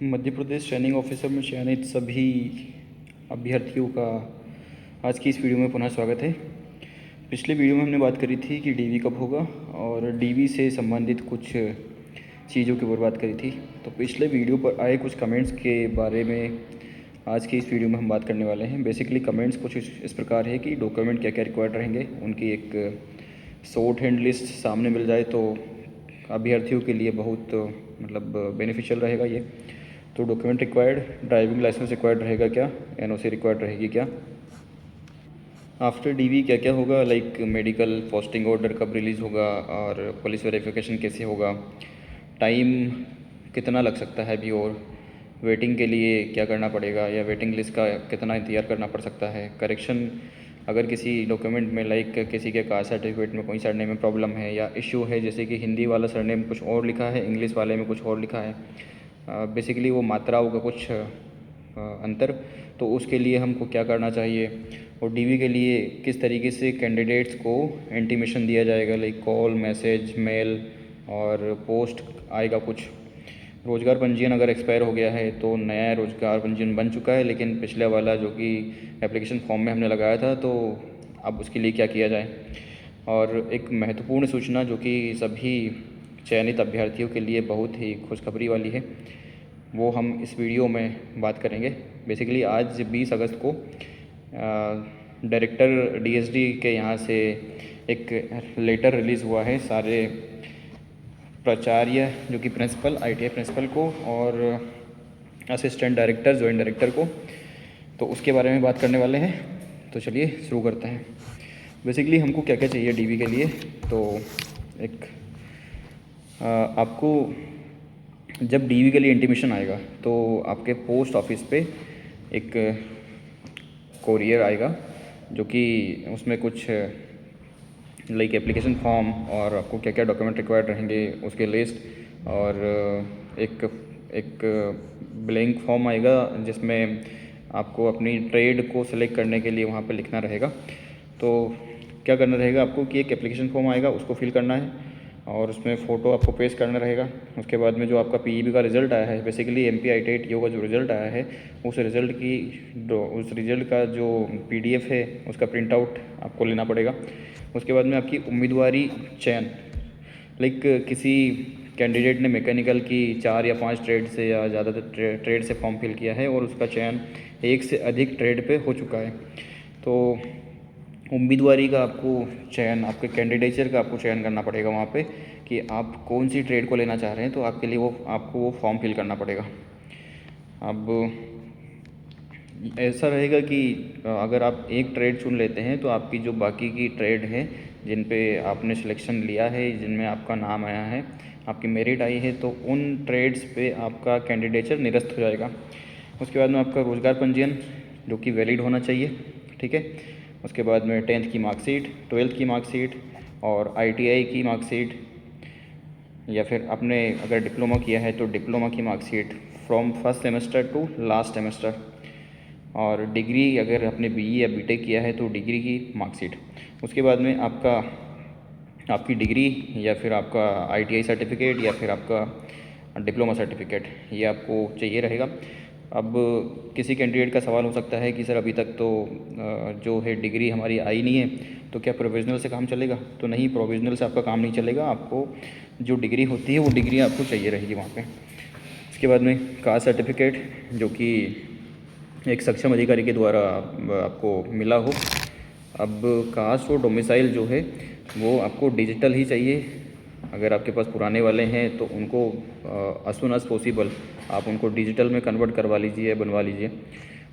Madhya Pradesh training officer में चयनित सभी अभ्यर्थियों का आज की इस वीडियो में पुनः स्वागत है। पिछले वीडियो में हमने बात करी थी कि डीवी कब होगा और डीवी से संबंधित कुछ चीज़ों के ऊपर बात करी थी। तो पिछले वीडियो पर आए कुछ कमेंट्स के बारे में आज की इस वीडियो में हम बात करने वाले हैं। बेसिकली कमेंट्स कुछ इस प्रकार है कि डॉक्यूमेंट क्या क्या रिक्वायर्ड रहेंगे, उनकी एक शॉर्ट हैंड लिस्ट सामने मिल जाए तो अभ्यर्थियों के लिए बहुत बेनिफिशियल रहेगा ये। तो document required, driving licence required रहेगा क्या, एनओसी रिक्वायर्ड रहेगी क्या, आफ्टर डीवी क्या क्या होगा, लाइक मेडिकल, पोस्टिंग ऑर्डर कब रिलीज़ होगा और पुलिस वेरिफिकेशन कैसे होगा, टाइम कितना लग सकता है अभी, और वेटिंग के लिए क्या करना पड़ेगा या वेटिंग लिस्ट का कितना इंतज़ार करना पड़ सकता है, करेक्शन अगर किसी डॉक्यूमेंट में लाइक किसी के कास्ट सर्टिफिकेट में कोई सरनेम में प्रॉब्लम है या इश्यू है, जैसे कि हिंदी वाला सरनेम कुछ और लिखा है, इंग्लिश वाले में कुछ और लिखा है, बेसिकली वो मात्राओं का कुछ अंतर, तो उसके लिए हमको क्या करना चाहिए, और डीवी के लिए किस तरीके से कैंडिडेट्स को इंटीमेशन दिया जाएगा, लाइक कॉल, मैसेज, मेल और पोस्ट आएगा कुछ। रोज़गार पंजीयन अगर एक्सपायर हो गया है तो नया रोज़गार पंजीयन बन चुका है, लेकिन पिछले वाला जो कि एप्लीकेशन फॉर्म में हमने लगाया था, तो अब उसके लिए क्या किया जाए। और एक महत्वपूर्ण सूचना जो कि सभी चयनित अभ्यर्थियों के लिए बहुत ही खुशखबरी वाली है, वो हम इस वीडियो में बात करेंगे। बेसिकली आज 20 अगस्त को डायरेक्टर डीएसडी के यहाँ से एक लेटर रिलीज़ हुआ है सारे प्राचार्य जो कि प्रिंसिपल, आईटीआई प्रिंसिपल को और असिस्टेंट डायरेक्टर, जॉइंट डायरेक्टर को, तो उसके बारे में बात करने वाले हैं। तो चलिए शुरू करते हैं। बेसिकली हमको क्या क्या चाहिए डीवी के लिए, तो एक आपको जब डीवी के लिए इंटीमेशन आएगा तो आपके पोस्ट ऑफिस पे एक कोरियर आएगा जो कि उसमें कुछ लाइक एप्लीकेशन फॉर्म और आपको क्या क्या डॉक्यूमेंट रिक्वायर्ड रहेंगे उसके लिस्ट, और एक एक ब्लैंक फॉर्म आएगा जिसमें आपको अपनी ट्रेड को सिलेक्ट करने के लिए वहाँ पे लिखना रहेगा। तो क्या करना रहेगा आपको कि एक एप्लीकेशन फॉर्म आएगा, उसको फिल करना है और उसमें फ़ोटो आपको पेस्ट करना रहेगा। उसके बाद में जो आपका पीईबी का रिज़ल्ट आया है, बेसिकली एमपी ITET ईओ का जो रिज़ल्ट आया है, उस रिज़ल्ट का जो पीडीएफ है उसका प्रिंट आउट आपको लेना पड़ेगा। उसके बाद में आपकी उम्मीदवारी चयन, लाइक किसी कैंडिडेट ने मैकेनिकल की 4 या 5 ट्रेड से या ज़्यादातर ट्रेड से फॉर्म फिल किया है और उसका चयन एक से अधिक ट्रेड पे हो चुका है, तो उम्मीदवारी का आपको चयन, आपके कैंडिडेचर का आपको चयन करना पड़ेगा वहाँ पे कि आप कौन सी ट्रेड को लेना चाह रहे हैं, तो आपके लिए आपको वो फॉर्म फिल करना पड़ेगा। अब ऐसा रहेगा कि अगर आप एक ट्रेड चुन लेते हैं तो आपकी जो बाकी की ट्रेड है जिन पे आपने सिलेक्शन लिया है, जिनमें आपका नाम आया है, आपकी मेरिट आई है, तो उन ट्रेड्स पे आपका कैंडिडेचर निरस्त हो जाएगा। उसके बाद में आपका रोज़गार पंजीयन जो कि वैलिड होना चाहिए, ठीक है। उसके बाद में 10th की मार्कशीट, 12th की मार्कशीट और ITI की मार्कशीट, या फिर आपने अगर डिप्लोमा किया है तो डिप्लोमा की marksheet from first semester two last semester, और डिग्री अगर आपने बीई या बीटेक किया है तो डिग्री की मार्कशीट। उसके बाद में आपकी डिग्री या फिर आपका ITI सर्टिफिकेट या फिर आपका डिप्लोमा सर्टिफिकेट, ये आपको चाहिए रहेगा। अब किसी कैंडिडेट का सवाल हो सकता है कि सर अभी तक तो जो है डिग्री हमारी आई नहीं है, तो क्या प्रोविज़नल से काम चलेगा? तो नहीं, प्रोविज़नल से आपका काम नहीं चलेगा, आपको जो डिग्री होती है वो डिग्री आपको चाहिए रहेगी वहाँ पे। इसके बाद में कास्ट सर्टिफिकेट जो कि एक सक्षम अधिकारी के द्वारा आपको मिला हो। अब कास्ट और डोमिसाइल जो है वो आपको डिजिटल ही चाहिए। अगर आपके पास पुराने वाले हैं तो उनको as soon as पॉसिबल आप उनको डिजिटल में कन्वर्ट करवा लीजिए, बनवा लीजिए।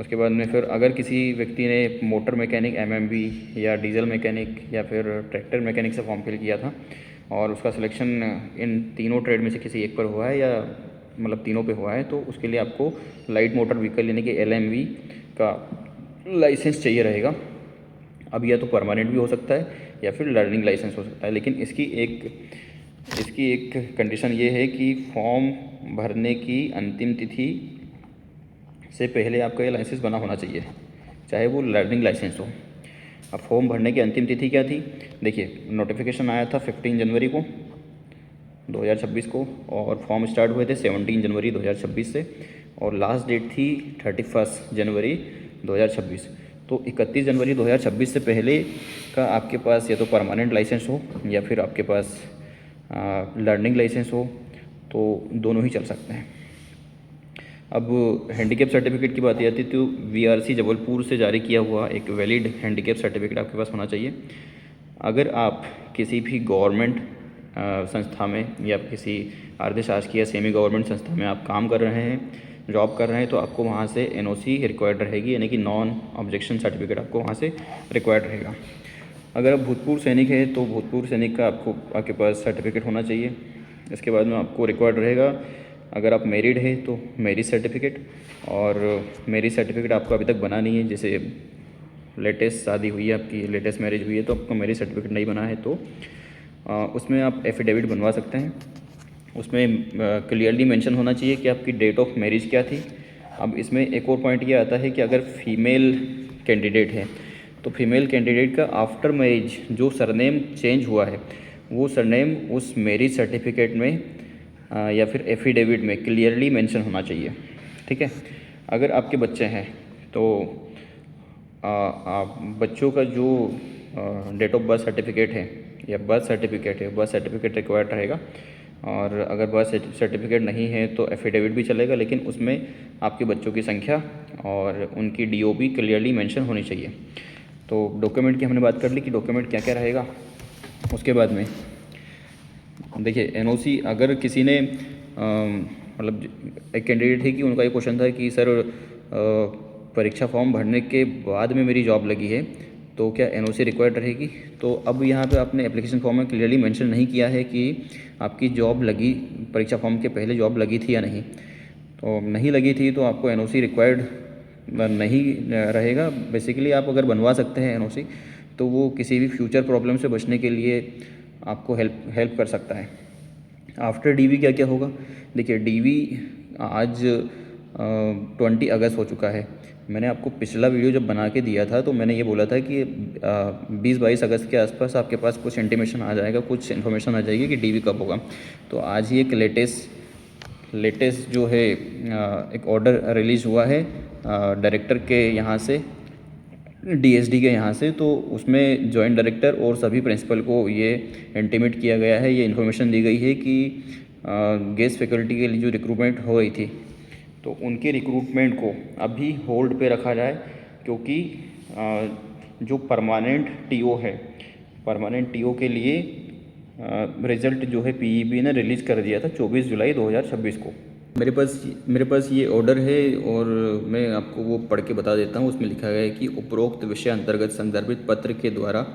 उसके बाद में फिर अगर किसी व्यक्ति ने मोटर मैकेनिक MMB या डीजल मैकेनिक या फिर ट्रैक्टर मैकेनिक से फॉर्म फिल किया था और उसका सिलेक्शन इन तीनों ट्रेड में से किसी एक पर हुआ है या तीनों पे हुआ है, तो उसके लिए आपको लाइट मोटर व्हीकल यानी कि LMV का लाइसेंस चाहिए रहेगा। अब यह तो परमानेंट भी हो सकता है या फिर लर्निंग लाइसेंस हो सकता है, लेकिन इसकी एक कंडीशन ये है कि फॉर्म भरने की अंतिम तिथि से पहले आपका ये लाइसेंस बना होना चाहिए, चाहे वो लर्निंग लाइसेंस हो। अब फॉर्म भरने की अंतिम तिथि क्या थी? देखिए, नोटिफिकेशन आया था 15 जनवरी को, 2026 को, और फॉर्म स्टार्ट हुए थे 17 जनवरी 2026 से, और लास्ट डेट थी 31 जनवरी 2026। तो 31 जनवरी 2026 से पहले का आपके पास या तो परमानेंट लाइसेंस हो या फिर आपके पास लर्निंग लाइसेंस हो, तो दोनों ही चल सकते हैं। अब हैंडीकैप सर्टिफिकेट की बात आती है तो वीआरसी जबलपुर से जारी किया हुआ एक वैलिड हैंडीकैप सर्टिफिकेट आपके पास होना चाहिए। अगर आप किसी भी गवर्नमेंट संस्था में या किसी अर्धशासकीय सेमी गवर्नमेंट संस्था में आप काम कर रहे हैं, जॉब कर रहे हैं, तो आपको वहाँ से एनओसी रिक्वायर्ड रहेगी, यानी कि नॉन ऑब्जेक्शन सर्टिफिकेट आपको वहाँ से रिक्वायर्ड रहेगा। अगर आप भूतपूर्व सैनिक हैं तो भूतपूर्व सैनिक का आपके पास सर्टिफिकेट होना चाहिए। इसके बाद में आपको रिक्वायर्ड रहेगा, अगर आप मैरिड है तो मैरिज सर्टिफिकेट, और मैरिज सर्टिफिकेट आपको अभी तक बना नहीं है, जैसे लेटेस्ट शादी हुई है आपकी, लेटेस्ट मैरिज हुई है तो आपको मैरिज सर्टिफिकेट नहीं बना है, तो उसमें आप एफिडेविट बनवा सकते हैं। उसमें क्लियरली मेंशन होना चाहिए कि आपकी डेट ऑफ मैरिज क्या थी। अब इसमें एक और पॉइंट ये आता है कि अगर फीमेल कैंडिडेट है तो फीमेल कैंडिडेट का आफ्टर मैरिज जो सरनेम चेंज हुआ है वो सरनेम उस मैरिज सर्टिफिकेट में या फिर एफिडेविट में क्लियरली मेंशन होना चाहिए। ठीक है। अगर आपके बच्चे हैं तो बच्चों का जो डेट ऑफ बर्थ सर्टिफिकेट है या बर्थ सर्टिफिकेट रिक्वायर्ड रहेगा, और अगर बर्थ सर्टिफिकेट नहीं है तो एफिडेविट भी चलेगा, लेकिन उसमें आपके बच्चों की संख्या और उनकी डीओबी क्लियरली मेंशन होनी चाहिए। तो डॉक्यूमेंट की हमने बात कर ली कि डॉक्यूमेंट क्या क्या रहेगा। उसके बाद में देखिए एनओसी, अगर किसी ने मतलब एक कैंडिडेट है कि उनका ये क्वेश्चन था कि सर परीक्षा फॉर्म भरने के बाद में मेरी जॉब लगी है तो क्या एनओसी रिक्वायर्ड रहेगी। तो अब यहाँ पे आपने एप्लीकेशन फॉर्म में क्लियरली मेंशन नहीं किया है कि आपकी जॉब लगी, परीक्षा फॉर्म के पहले जॉब लगी थी या नहीं। तो नहीं लगी थी तो आपको एनओसी रिक्वायर्ड नहीं रहेगा। बेसिकली आप अगर बनवा सकते हैं एनओसी तो वो किसी भी फ्यूचर प्रॉब्लम से बचने के लिए आपको हेल्प कर सकता है। आफ्टर डीवी क्या क्या होगा, देखिए डीवी आज 20 अगस्त हो चुका है। मैंने आपको पिछला वीडियो जब बना के दिया था तो मैंने ये बोला था कि 20-22 अगस्त के आसपास आपके पास कुछ इंटीमेशन आ जाएगा, कुछ इन्फॉर्मेशन आ जाएगी कि डीवी कब होगा। तो आज ही एक लेटेस्ट जो है एक ऑर्डर रिलीज़ हुआ है डायरेक्टर के यहाँ से, डीएसडी के यहाँ से। तो उसमें जॉइंट डायरेक्टर और सभी प्रिंसिपल को ये इंटीमेट किया गया है, ये इन्फॉर्मेशन दी गई है कि गेस्ट फैकल्टी के लिए जो रिक्रूटमेंट हो रही थी तो उनके रिक्रूटमेंट को अभी होल्ड पे रखा जाए, क्योंकि जो परमानेंट टीओ है, परमानेंट टीओ के लिए रिज़ल्ट जो है पीईबी ने रिलीज़ कर दिया था 24 जुलाई 2026 को। मेरे पास ये ऑर्डर है और मैं आपको वो पढ़ के बता देता हूँ। उसमें लिखा गया है कि उपरोक्त विषय अंतर्गत संदर्भित पत्र के द्वारा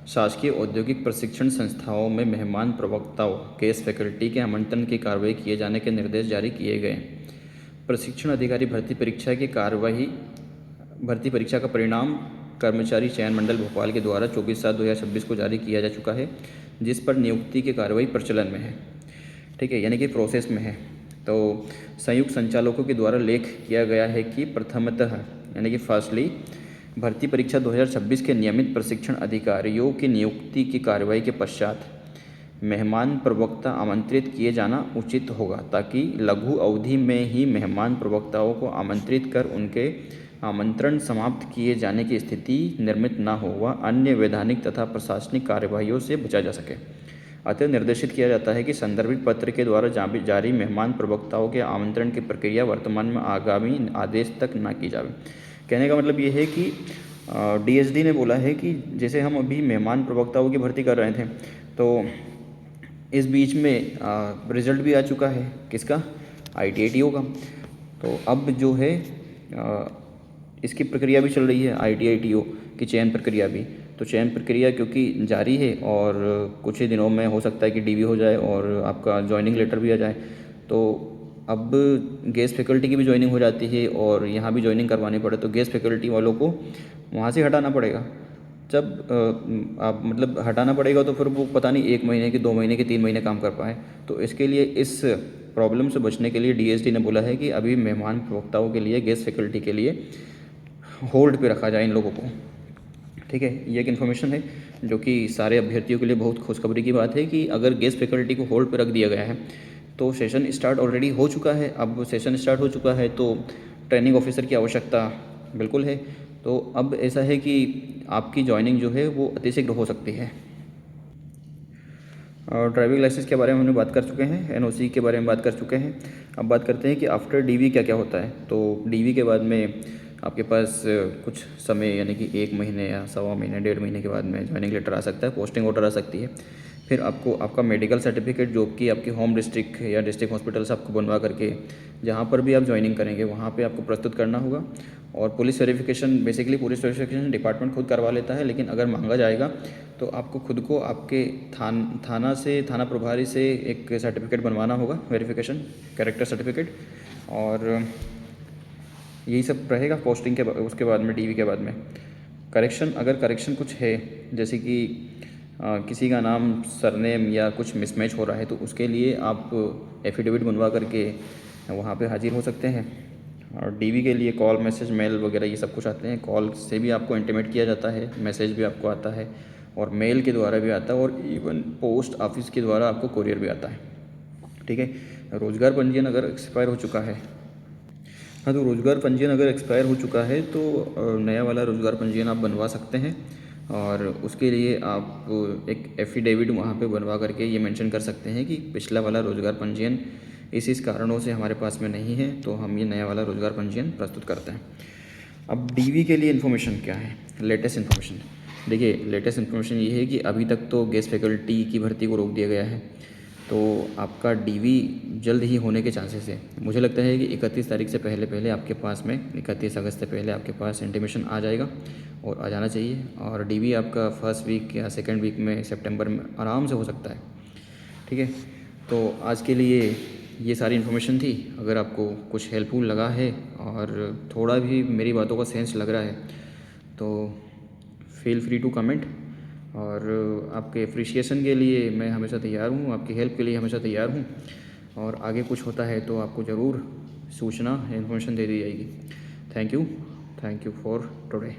शासकीय औद्योगिक प्रशिक्षण संस्थाओं में मेहमान प्रवक्ताओं गेस्ट फैकल्टी के आमंत्रण की कार्रवाई किए जाने के निर्देश जारी किए गए। प्रशिक्षण अधिकारी भर्ती परीक्षा का परिणाम कर्मचारी चयन मंडल भोपाल के द्वारा 24/7/2026 को जारी किया जा चुका है, जिस पर नियुक्ति की कार्रवाई प्रचलन में है। ठीक है, यानी कि प्रोसेस में है। तो संयुक्त संचालकों के द्वारा लेख किया गया है कि प्रथमतः यानी कि फर्स्टली भर्ती परीक्षा 2026 के नियमित प्रशिक्षण अधिकारियों की नियुक्ति की कार्रवाई के पश्चात मेहमान प्रवक्ता आमंत्रित किए जाना उचित होगा, ताकि लघु अवधि में ही मेहमान प्रवक्ताओं को आमंत्रित कर उनके आमंत्रण समाप्त किए जाने की स्थिति निर्मित न हो व अन्य वैधानिक तथा प्रशासनिक कार्यवाहियों से बचा जा सके। अतः निर्देशित किया जाता है कि संदर्भित पत्र के द्वारा जारी मेहमान प्रवक्ताओं के आमंत्रण की प्रक्रिया वर्तमान में आगामी आदेश तक न की जाए। कहने का मतलब ये है कि डीएसडी ने बोला है कि जैसे हम अभी मेहमान प्रवक्ताओं की भर्ती कर रहे थे तो इस बीच में रिज़ल्ट भी आ चुका है, किसका, ITITO का। तो अब जो है इसकी प्रक्रिया भी चल रही है, ITITO की चयन प्रक्रिया भी। तो चयन प्रक्रिया क्योंकि जारी है और कुछ ही दिनों में हो सकता है कि डीवी हो जाए और आपका जॉइनिंग लेटर भी आ जाए। तो अब गेस्ट फैकल्टी की भी जॉइनिंग हो जाती है और यहाँ भी जॉइनिंग करवानी पड़े तो गेस्ट फैकल्टी वालों को वहाँ से हटाना पड़ेगा। जब आप मतलब हटाना पड़ेगा तो फिर वो पता नहीं 1 महीने के 2 महीने के 3 महीने काम कर पाए। तो इसके लिए इस प्रॉब्लम से बचने के लिए डीएसडी ने बोला है कि अभी मेहमान प्रवक्ताओं के लिए गेस्ट फैकल्टी के लिए होल्ड पे रखा जाए इन लोगों को। ठीक है, ये एक इन्फॉर्मेशन है। जो कि सारे अभ्यर्थियों के लिए बहुत खुशखबरी की बात है कि अगर गेस्ट फैकल्टी को होल्ड पर रख दिया गया है तो सेशन स्टार्ट ऑलरेडी हो चुका है। अब सेशन स्टार्ट हो चुका है तो ट्रेनिंग ऑफिसर की आवश्यकता बिल्कुल है। तो अब ऐसा है कि आपकी जॉइनिंग जो है वो अतिशीघ्र हो सकती है। और ड्राइविंग लाइसेंस के बारे में हमने बात कर चुके हैं, एनओसी के बारे में बात कर चुके हैं। अब बात करते हैं कि आफ्टर डीवी क्या क्या होता है। तो डीवी के बाद में आपके पास कुछ समय यानी कि 1 महीने या सवा महीने 1.5 महीने के बाद में जॉइनिंग लेटर आ सकता है, पोस्टिंग ऑर्डर आ सकती है। फिर आपको आपका मेडिकल सर्टिफिकेट जो कि आपकी होम डिस्ट्रिक्ट या डिस्ट्रिक्ट हॉस्पिटल से आपको बनवा करके जहाँ पर भी आप ज्वाइनिंग करेंगे वहाँ पे आपको प्रस्तुत करना होगा। और police verification, basically police verification department खुद करवा लेता है, लेकिन अगर मांगा जाएगा तो आपको खुद को आपके थाना प्रभारी से एक सर्टिफिकेट बनवाना होगा, वेरिफिकेशन कैरेक्टर सर्टिफिकेट। और यही सब रहेगा पोस्टिंग के उसके बाद में, डीवी के बाद में। करेक्शन, अगर करेक्शन कुछ है जैसे कि किसी का नाम सरनेम या कुछ मिसमैच हो रहा है तो उसके लिए आप एफिडेविट बनवा करके वहाँ पे हाजिर हो सकते हैं। और डीवी के लिए कॉल, मैसेज, मेल वगैरह ये सब कुछ आते हैं। कॉल से भी आपको इंटीमेट किया जाता है, मैसेज भी आपको आता है और मेल के द्वारा भी आता है, और इवन पोस्ट ऑफिस के द्वारा आपको कोरियर भी आता है। ठीक है। रोज़गार पंजीयन अगर एक्सपायर हो चुका है, हाँ, तो रोज़गार पंजीयन अगर एक्सपायर हो चुका है तो नया वाला रोज़गार पंजीयन आप बनवा सकते हैं। और उसके लिए आप एक एफिडेविट वहाँ पे बनवा करके ये मेंशन कर सकते हैं कि पिछला वाला रोज़गार पंजीयन इस कारणों से हमारे पास में नहीं है, तो हम ये नया वाला रोज़गार पंजीयन प्रस्तुत करते हैं। अब डीवी के लिए इन्फॉर्मेशन क्या है, लेटेस्ट इन्फॉर्मेशन। देखिए, लेटेस्ट इन्फॉर्मेशन ये है कि अभी तक तो गेस्ट फैकल्टी की भर्ती को रोक दिया गया है, तो आपका डीवी जल्द ही होने के चांसेस है। मुझे लगता है कि 31 तारीख से पहले आपके पास में, 31 अगस्त से पहले आपके पास इंटीमेशन आ जाएगा और आ जाना चाहिए। और डीवी आपका फर्स्ट वीक या सेकंड वीक में सितंबर में आराम से हो सकता है। ठीक है। तो आज के लिए ये सारी इन्फॉर्मेशन थी। अगर आपको कुछ हेल्पफुल लगा है और थोड़ा भी मेरी बातों का सेंस लग रहा है तो फील फ्री टू कमेंट। और आपके अप्रिशिएशन के लिए मैं हमेशा तैयार हूँ, आपकी हेल्प के लिए हमेशा तैयार हूँ। और आगे कुछ होता है तो आपको ज़रूर सूचना, इन्फॉर्मेशन दे दी जाएगी। Thank you for today.